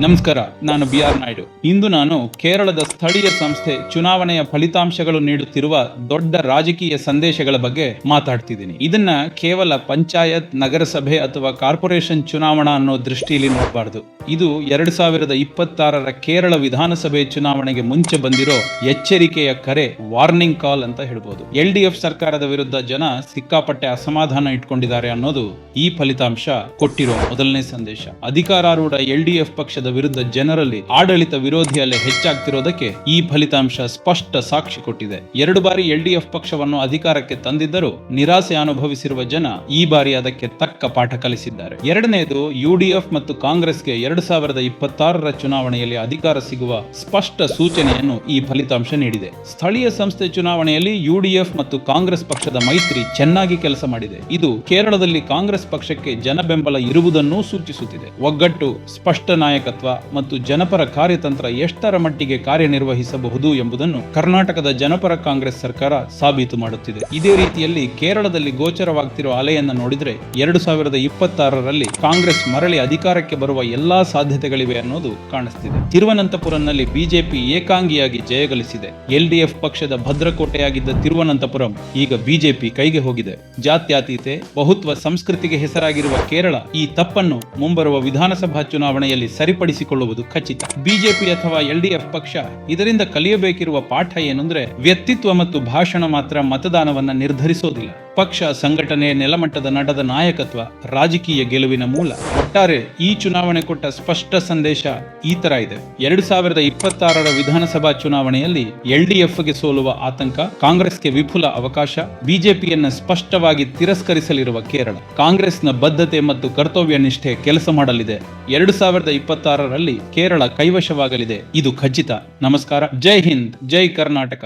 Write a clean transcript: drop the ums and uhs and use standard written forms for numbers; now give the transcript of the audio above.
ನಮಸ್ಕಾರ, ನಾನು BR ನಾಯ್ಡು. ಇಂದು ನಾನು ಕೇರಳದ ಸ್ಥಳೀಯ ಸಂಸ್ಥೆ ಚುನಾವಣೆಯ ಫಲಿತಾಂಶಗಳು ನೀಡುತ್ತಿರುವ ದೊಡ್ಡ ರಾಜಕೀಯ ಸಂದೇಶಗಳ ಬಗ್ಗೆ ಮಾತಾಡ್ತಿದ್ದೀನಿ. ಇದನ್ನ ಕೇವಲ ಪಂಚಾಯತ್, ನಗರಸಭೆ ಅಥವಾ ಕಾರ್ಪೊರೇಷನ್ ಚುನಾವಣಾ ಅನ್ನೋ ದೃಷ್ಟಿಯಲ್ಲಿ ನೋಡಬಾರ್ದು. ಇದು 2026ರ ಕೇರಳ ವಿಧಾನಸಭೆ ಚುನಾವಣೆಗೆ ಮುಂಚೆ ಬಂದಿರೋ ಎಚ್ಚರಿಕೆಯ ಕರೆ, ವಾರ್ನಿಂಗ್ ಕಾಲ್ ಅಂತ ಹೇಳ್ಬೋದು. LDF ಸರ್ಕಾರದ ವಿರುದ್ಧ ಜನ ಸಿಕ್ಕಾಪಟ್ಟೆ ಅಸಮಾಧಾನ ಇಟ್ಕೊಂಡಿದ್ದಾರೆ ಅನ್ನೋದು ಈ ಫಲಿತಾಂಶ ಕೊಟ್ಟಿರೋ ಮೊದಲನೇ ಸಂದೇಶ. ಅಧಿಕಾರಾರೂಢ LDF ಪಕ್ಷದ ವಿರುದ್ಧ ಜನರಲ್ಲಿ ಆಡಳಿತ ವಿರೋಧಿ ಅಲೆ ಹೆಚ್ಚಾಗ್ತಿರೋದಕ್ಕೆ ಈ ಫಲಿತಾಂಶ ಸ್ಪಷ್ಟ ಸಾಕ್ಷಿ ಕೊಟ್ಟಿದೆ. 2 ಬಾರಿ LDF ಪಕ್ಷವನ್ನು ಅಧಿಕಾರಕ್ಕೆ ತಂದಿದ್ದರೂ ನಿರಾಸೆ ಅನುಭವಿಸಿರುವ ಜನ ಈ ಬಾರಿ ಅದಕ್ಕೆ ತಕ್ಕ ಪಾಠ ಕಲಿಸಿದ್ದಾರೆ. ಎರಡನೇದು, UDF ಮತ್ತು ಕಾಂಗ್ರೆಸ್ಗೆ 2026ರ ಚುನಾವಣೆಯಲ್ಲಿ ಅಧಿಕಾರ ಸಿಗುವ ಸ್ಪಷ್ಟ ಸೂಚನೆಯನ್ನು ಈ ಫಲಿತಾಂಶ ನೀಡಿದೆ. ಸ್ಥಳೀಯ ಸಂಸ್ಥೆ ಚುನಾವಣೆಯಲ್ಲಿ UDF ಮತ್ತು ಕಾಂಗ್ರೆಸ್ ಪಕ್ಷದ ಮೈತ್ರಿ ಚೆನ್ನಾಗಿ ಕೆಲಸ ಮಾಡಿದೆ. ಇದು ಕೇರಳದಲ್ಲಿ ಕಾಂಗ್ರೆಸ್ ಪಕ್ಷಕ್ಕೆ ಜನ ಬೆಂಬಲ ಇರುವುದನ್ನು ಸೂಚಿಸುತ್ತಿದೆ. ಒಗ್ಗಟ್ಟು, ಸ್ಪಷ್ಟ ನಾಯಕತ್ವ ಮತ್ತು ಜನಪರ ಕಾರ್ಯತಂತ್ರ ಎಷ್ಟರ ಮಟ್ಟಿಗೆ ಕಾರ್ಯನಿರ್ವಹಿಸಬಹುದು ಎಂಬುದನ್ನು ಕರ್ನಾಟಕದ ಜನಪರ ಕಾಂಗ್ರೆಸ್ ಸರ್ಕಾರ ಸಾಬೀತು ಮಾಡುತ್ತಿದೆ. ಇದೇ ರೀತಿಯಲ್ಲಿ ಕೇರಳದಲ್ಲಿ ಗೋಚರವಾಗ್ತಿರುವ ಅಲೆಯನ್ನು ನೋಡಿದ್ರೆ 2026ರಲ್ಲಿ ಕಾಂಗ್ರೆಸ್ ಮರಳಿ ಅಧಿಕಾರಕ್ಕೆ ಬರುವ ಎಲ್ಲಾ ಸಾಧ್ಯತೆಗಳಿವೆ ಅನ್ನೋದು ಕಾಣಿಸ್ತಿದೆ. ತಿರುವನಂತಪುರಂನಲ್ಲಿ ಬಿಜೆಪಿ ಏಕಾಂಗಿಯಾಗಿ ಜಯಗಳಿಸಿದೆ. LDF ಪಕ್ಷದ ಭದ್ರಕೋಟೆಯಾಗಿದ್ದ ತಿರುವನಂತಪುರಂ ಈಗ ಬಿಜೆಪಿ ಕೈಗೆ ಹೋಗಿದೆ. ಜಾತ್ಯತೀತೆ, ಬಹುತ್ವ ಸಂಸ್ಕೃತಿಗೆ ಹೆಸರಾಗಿರುವ ಕೇರಳ ಈ ತಪ್ಪನ್ನು ಮುಂಬರುವ ವಿಧಾನಸಭಾ ಚುನಾವಣೆಯಲ್ಲಿ ಸರಿಪಡಿಸಿಕೊಳ್ಳುವುದು ಖಚಿತ. ಬಿಜೆಪಿ ಅಥವಾ LDF ಪಕ್ಷ ಇದರಿಂದ ಕಲಿಯಬೇಕಿರುವ ಪಾಠ ಏನಂದ್ರೆ, ವ್ಯಕ್ತಿತ್ವ ಮತ್ತು ಭಾಷಣ ಮಾತ್ರ ಮತದಾನವನ್ನ ನಿರ್ಧರಿಸೋದಿಲ್ಲ. ಪಕ್ಷ, ಸಂಘಟನೆ, ನೆಲಮಟ್ಟದ ನಟದ ನಾಯಕತ್ವ ರಾಜಕೀಯ ಗೆಲುವಿನ ಮೂಲ. ಒಟ್ಟಾರೆ ಈ ಚುನಾವಣೆ ಕೊಟ್ಟ ಸ್ಪಷ್ಟ ಸಂದೇಶ ಈ ತರ ಇದೆ. 2026ರ ವಿಧಾನಸಭಾ ಚುನಾವಣೆಯಲ್ಲಿ LDFಗೆ ಸೋಲುವ ಆತಂಕ, ಕಾಂಗ್ರೆಸ್ಗೆ ವಿಪುಲ ಅವಕಾಶ, ಬಿಜೆಪಿಯನ್ನ ಸ್ಪಷ್ಟವಾಗಿ ತಿರಸ್ಕರಿಸಲಿರುವ ಕೇರಳ. ಕಾಂಗ್ರೆಸ್ನ ಬದ್ಧತೆ ಮತ್ತು ಕರ್ತವ್ಯ ನಿಷ್ಠೆ ಕೆಲಸ ಮಾಡಲಿದೆ. 2026ರಲ್ಲಿ ಕೇರಳ ಕೈವಶವಾಗಲಿದೆ, ಇದು ಖಚಿತ. ನಮಸ್ಕಾರ. ಜೈ ಹಿಂದ್, ಜೈ ಕರ್ನಾಟಕ.